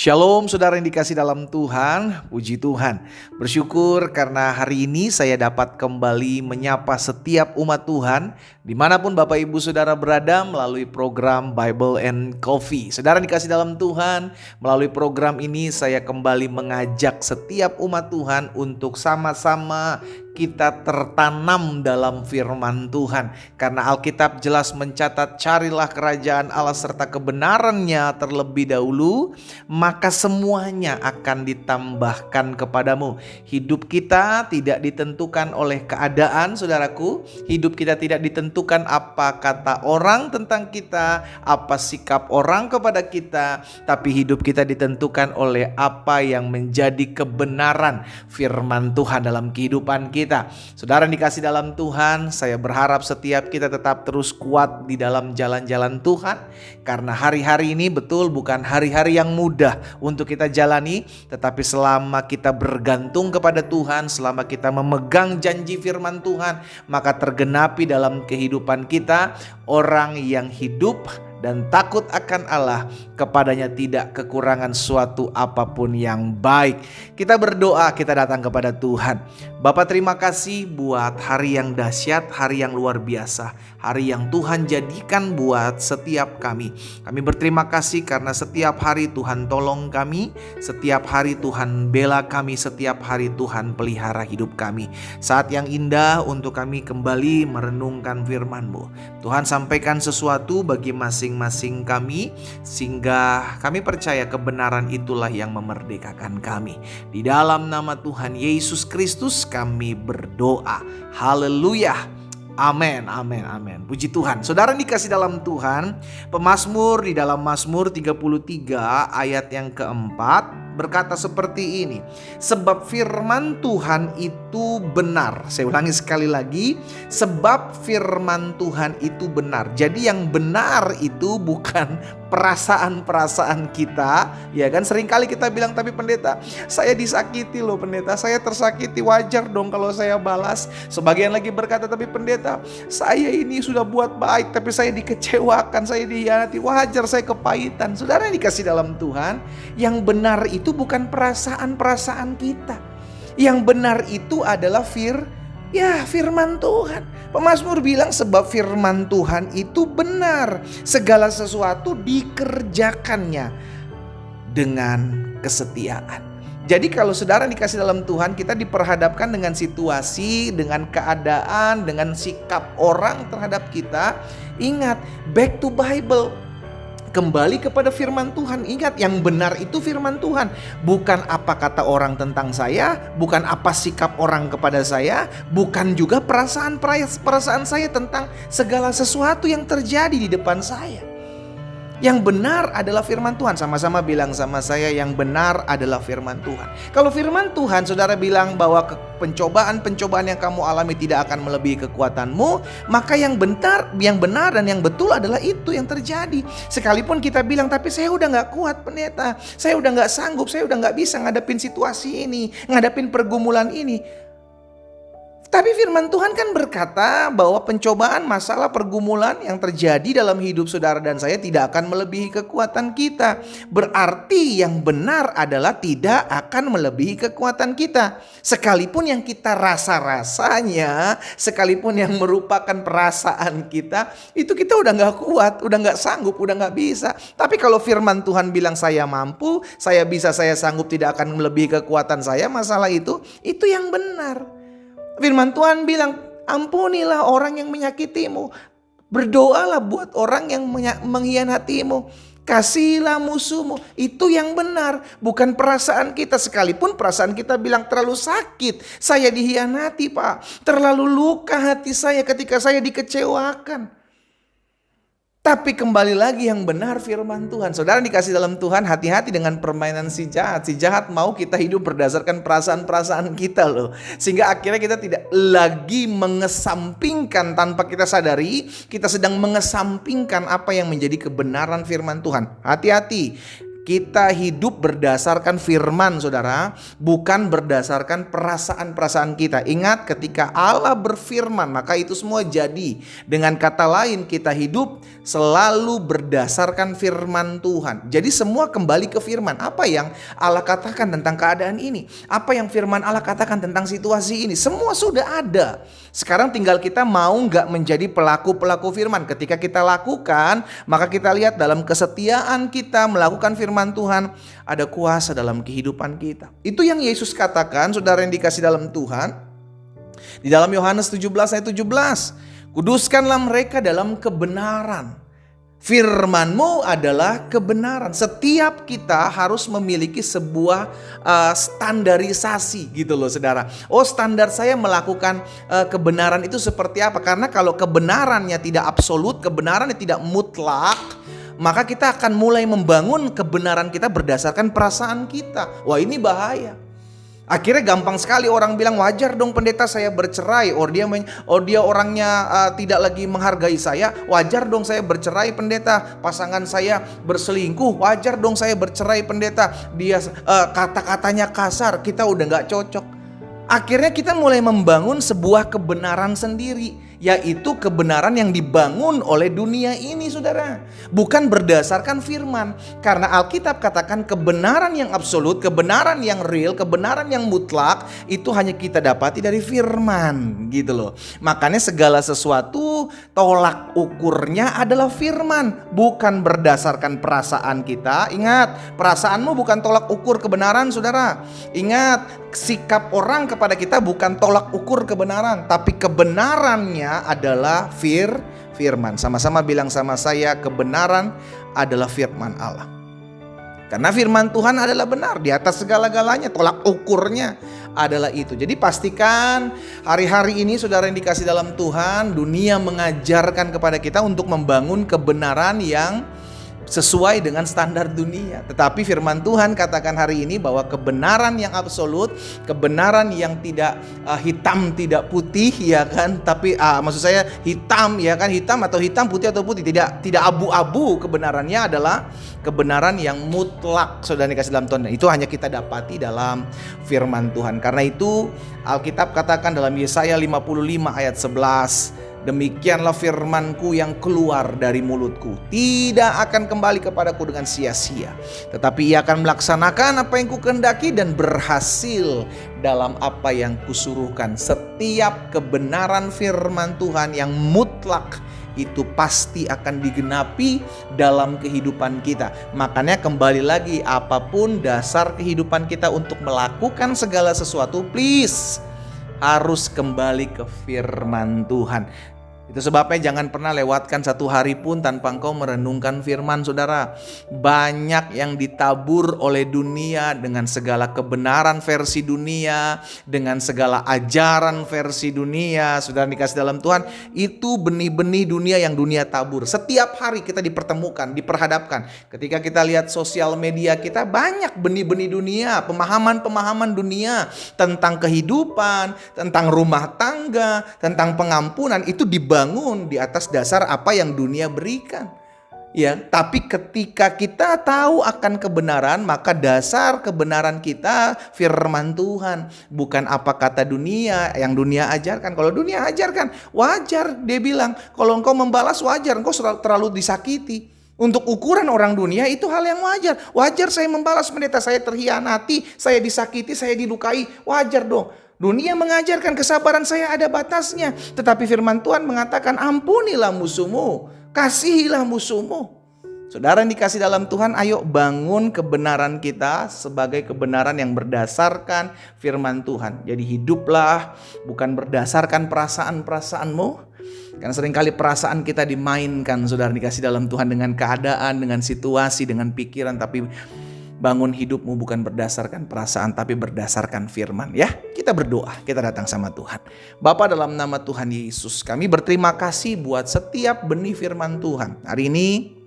Shalom saudara yang dikasih dalam Tuhan, puji Tuhan. Bersyukur karena hari ini saya dapat kembali menyapa setiap umat Tuhan dimanapun Bapak Ibu Saudara berada melalui program Bible and Coffee. Saudara yang dikasih dalam Tuhan, melalui program ini saya kembali mengajak setiap umat Tuhan untuk sama-sama kita tertanam dalam firman Tuhan. Karena Alkitab jelas mencatat, carilah kerajaan Allah serta kebenarannya terlebih dahulu, maka semuanya akan ditambahkan kepadamu. Hidup kita tidak ditentukan oleh keadaan, saudaraku. Hidup kita tidak ditentukan apa kata orang tentang kita, apa sikap orang kepada kita, tapi hidup kita ditentukan oleh apa yang menjadi kebenaran firman Tuhan dalam kehidupan kita. Saudara yang dikasih dalam Tuhan, saya berharap setiap kita tetap terus kuat di dalam jalan-jalan Tuhan. Karena hari-hari ini betul bukan hari-hari yang mudah untuk kita jalani, tetapi selama kita bergantung kepada Tuhan, selama kita memegang janji firman Tuhan, maka tergenapi dalam kehidupan kita orang yang hidup dan takut akan Allah, kepadanya tidak kekurangan suatu apapun yang baik. Kita berdoa, kita datang kepada Tuhan. Bapa, terima kasih buat hari yang dahsyat, hari yang luar biasa, hari yang Tuhan jadikan buat setiap kami. Kami berterima kasih karena setiap hari Tuhan tolong kami, setiap hari Tuhan bela kami, setiap hari Tuhan pelihara hidup kami. Saat yang indah untuk kami kembali merenungkan firman-Mu. Tuhan, sampaikan sesuatu bagi masing-masing kami, sehingga kami percaya kebenaran itulah yang memerdekakan kami. Di dalam nama Tuhan Yesus Kristus kami berdoa. Haleluya. Amin, amin, amin. Puji Tuhan. Saudara dikasih dalam Tuhan, pemazmur di dalam Mazmur 33 ayat yang keempat berkata seperti ini. Sebab firman Tuhan itu benar. Saya ulangi sekali lagi. Sebab firman Tuhan itu benar. Jadi yang benar itu bukan perasaan-perasaan kita. Ya kan, seringkali kita bilang, tapi pendeta, saya disakiti loh pendeta. Saya tersakiti, wajar dong kalau saya balas. Sebagian lagi berkata, tapi pendeta, saya ini sudah buat baik, tapi saya dikecewakan, saya dihianati, wajar saya kepahitan. Saudara yang dikasih dalam Tuhan, yang benar itu bukan perasaan-perasaan kita. Yang benar itu adalah firman Tuhan. Pemazmur bilang sebab firman Tuhan itu benar, segala sesuatu dikerjakannya dengan kesetiaan. Jadi kalau saudara dikasih dalam Tuhan, kita diperhadapkan dengan situasi, dengan keadaan, dengan sikap orang terhadap kita, ingat, back to Bible. Kembali kepada firman Tuhan. Ingat, yang benar itu firman Tuhan. Bukan apa kata orang tentang saya, bukan apa sikap orang kepada saya, bukan juga perasaan saya tentang segala sesuatu yang terjadi di depan saya. Yang benar adalah firman Tuhan. Sama-sama bilang sama saya, yang benar adalah firman Tuhan. Kalau firman Tuhan saudara bilang bahwa pencobaan-pencobaan yang kamu alami tidak akan melebihi kekuatanmu, maka yang benar dan yang betul adalah itu yang terjadi. Sekalipun kita bilang, tapi saya udah gak kuat pendeta, saya udah gak sanggup, saya udah gak bisa ngadepin situasi ini, ngadepin pergumulan ini. Tapi firman Tuhan kan berkata bahwa pencobaan, masalah, pergumulan yang terjadi dalam hidup saudara dan saya tidak akan melebihi kekuatan kita. Berarti yang benar adalah tidak akan melebihi kekuatan kita. Sekalipun yang kita rasa-rasanya, sekalipun yang merupakan perasaan kita, itu kita udah gak kuat, udah gak sanggup, udah gak bisa. Tapi kalau firman Tuhan bilang saya mampu, saya bisa, saya sanggup, tidak akan melebihi kekuatan saya, masalah itu yang benar. Firman Tuhan bilang, ampunilah orang yang menyakitimu. Berdoalah buat orang yang mengkhianatimu. Kasihilah musuhmu. Itu yang benar, bukan perasaan kita. Sekalipun perasaan kita bilang terlalu sakit, saya dikhianati Pak, terlalu luka hati saya ketika saya dikecewakan. Tapi kembali lagi yang benar firman Tuhan. Saudara dikasih dalam Tuhan, hati-hati dengan permainan si jahat. Si jahat mau kita hidup berdasarkan perasaan-perasaan kita loh. Sehingga akhirnya kita tidak lagi mengesampingkan, tanpa kita sadari, kita sedang mengesampingkan apa yang menjadi kebenaran firman Tuhan. Hati-hati. Kita hidup berdasarkan firman, saudara, bukan berdasarkan perasaan-perasaan kita. Ingat, ketika Allah berfirman, maka itu semua jadi. Dengan kata lain, kita hidup selalu berdasarkan firman Tuhan. Jadi semua kembali ke firman. Apa yang Allah katakan tentang keadaan ini? Apa yang firman Allah katakan tentang situasi ini? Semua sudah ada. Sekarang tinggal kita mau nggak menjadi pelaku-pelaku firman. Ketika kita lakukan, maka kita lihat dalam kesetiaan kita melakukan firman Tuhan, ada kuasa dalam kehidupan kita. Itu yang Yesus katakan, saudara yang dikasih dalam Tuhan. Di dalam Yohanes 17 ayat 17, kuduskanlah mereka dalam kebenaran. Firman-Mu adalah kebenaran. Setiap kita harus memiliki sebuah standarisasi gitu loh, saudara. Oh, standar saya melakukan kebenaran itu seperti apa? Karena kalau kebenarannya tidak absolut, kebenarannya tidak mutlak, maka kita akan mulai membangun kebenaran kita berdasarkan perasaan kita. Wah, ini bahaya. Akhirnya gampang sekali orang bilang, wajar dong pendeta saya bercerai. Dia orangnya tidak lagi menghargai saya. Wajar dong saya bercerai pendeta. Pasangan saya berselingkuh. Wajar dong saya bercerai pendeta. Dia kata-katanya kasar. Kita udah gak cocok. Akhirnya kita mulai membangun sebuah kebenaran sendiri, yaitu kebenaran yang dibangun oleh dunia ini, saudara. Bukan berdasarkan firman. Karena Alkitab katakan kebenaran yang absolut, kebenaran yang real, kebenaran yang mutlak, itu hanya kita dapati dari firman, gitu loh. Makanya segala sesuatu tolak ukurnya adalah firman, bukan berdasarkan perasaan kita. Ingat, perasaanmu bukan tolak ukur kebenaran, saudara. Ingat, sikap orang kepada kita bukan tolak ukur kebenaran, tapi kebenarannya adalah firman. Sama-sama bilang sama saya, kebenaran adalah firman Allah. Karena firman Tuhan adalah benar di atas segala-galanya, tolak ukurnya adalah itu. Jadi pastikan hari-hari ini, saudara yang dikasih dalam Tuhan, dunia mengajarkan kepada kita untuk membangun kebenaran yang sesuai dengan standar dunia. Tetapi firman Tuhan katakan hari ini bahwa kebenaran yang absolut, kebenaran yang tidak hitam tidak putih, ya kan? Tapi maksud saya hitam, ya kan? Hitam atau hitam, putih atau putih, tidak abu-abu. Kebenarannya adalah kebenaran yang mutlak, saudara dikasih dalam Tuhan. Itu hanya kita dapati dalam firman Tuhan. Karena itu Alkitab katakan dalam Yesaya 55 ayat 11, demikianlah firmanku yang keluar dari mulutku, tidak akan kembali kepadaku dengan sia-sia, tetapi ia akan melaksanakan apa yang kukehendaki dan berhasil dalam apa yang kusuruhkan. Setiap kebenaran firman Tuhan yang mutlak itu pasti akan digenapi dalam kehidupan kita. Makanya kembali lagi, apapun dasar kehidupan kita untuk melakukan segala sesuatu, please harus kembali ke firman Tuhan. Itu sebabnya jangan pernah lewatkan satu hari pun tanpa engkau merenungkan firman, saudara. Banyak yang ditabur oleh dunia dengan segala kebenaran versi dunia, dengan segala ajaran versi dunia. Saudara dikasih dalam Tuhan, itu benih-benih dunia yang dunia tabur. Setiap hari kita dipertemukan, diperhadapkan. Ketika kita lihat sosial media kita, banyak benih-benih dunia, pemahaman-pemahaman dunia tentang kehidupan, tentang rumah tangga, tentang pengampunan. Itu dibangun di atas dasar apa yang dunia berikan. Ya, tapi ketika kita tahu akan kebenaran, maka dasar kebenaran kita firman Tuhan, bukan apa kata dunia yang dunia ajarkan. Kalau dunia ajarkan, wajar dia bilang, kalau engkau membalas wajar, engkau terlalu disakiti. Untuk ukuran orang dunia itu hal yang wajar. Wajar saya membalas pendeta, saya terhianati, saya disakiti, saya dilukai, wajar dong. Dunia mengajarkan kesabaran saya ada batasnya. Tetapi firman Tuhan mengatakan ampunilah musuhmu, kasihilah musuhmu. Saudara yang dikasih dalam Tuhan, ayo bangun kebenaran kita sebagai kebenaran yang berdasarkan firman Tuhan. Jadi hiduplah bukan berdasarkan perasaan-perasaanmu. Karena seringkali perasaan kita dimainkan, saudara dikasih dalam Tuhan, dengan keadaan, dengan situasi, dengan pikiran. Tapi bangun hidupmu bukan berdasarkan perasaan, tapi berdasarkan firman. Ya, kita berdoa, kita datang sama Tuhan. Bapa, dalam nama Tuhan Yesus, kami berterima kasih buat setiap benih firman Tuhan. Hari ini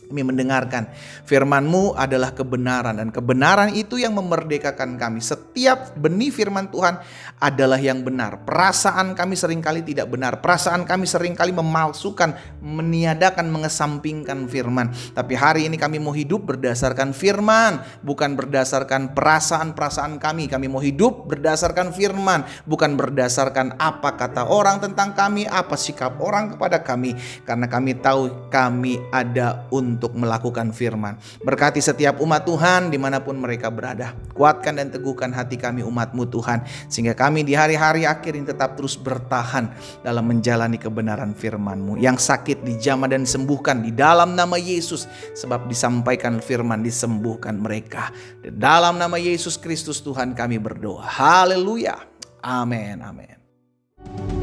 Kami mendengarkan firman-Mu adalah kebenaran, dan kebenaran itu yang memerdekakan kami. Setiap benih firman Tuhan adalah yang benar. Perasaan kami seringkali tidak benar. Perasaan kami seringkali memalsukan, meniadakan, mengesampingkan firman. Tapi hari ini kami mau hidup berdasarkan firman, bukan berdasarkan perasaan-perasaan kami. Kami mau hidup berdasarkan firman, bukan berdasarkan apa kata orang tentang kami, apa sikap orang kepada kami. Karena kami tahu kami ada untuk melakukan firman. Berkati setiap umat Tuhan dimanapun mereka berada. Kuatkan dan teguhkan hati kami umat-Mu Tuhan, sehingga kami di hari-hari akhir ini tetap terus bertahan dalam menjalani kebenaran firman-Mu. Yang sakit dijamah dan disembuhkan di dalam nama Yesus, sebab disampaikan firman disembuhkan mereka. Di dalam nama Yesus Kristus Tuhan kami berdoa. Haleluya. Amin. Amin.